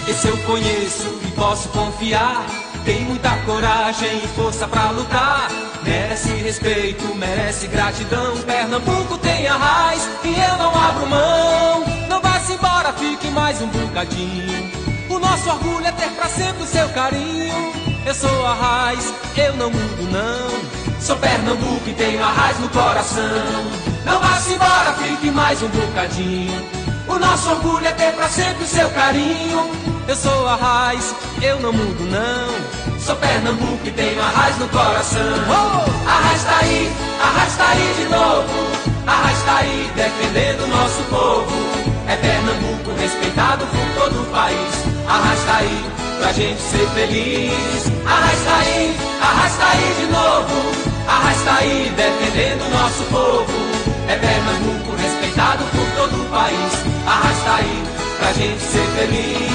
esse eu conheço e posso confiar. Tem muita coragem e força pra lutar. Merece respeito, merece gratidão. Pernambuco tem a raiz e eu não abro mão. Não vá-se embora, fique mais um bocadinho. O nosso orgulho é ter pra sempre o seu carinho. Eu sou a raiz, eu não mudo não. Sou Pernambuco e tenho a raiz no coração. Não vá-se embora, fique mais um bocadinho. O nosso orgulho é ter pra sempre o seu carinho. Eu sou a raiz, eu não mudo não. Sou Pernambuco e tenho a raiz no coração. Oh! A raiz tá aí de novo. A raiz tá aí defendendo o nosso povo. É Pernambuco respeitado por todo o país. A raiz tá aí pra gente ser feliz. A raiz tá aí de novo. A raiz tá aí defendendo o nosso povo. É Pernambuco respeitado por todo o país. A raiz tá aí pra gente ser feliz.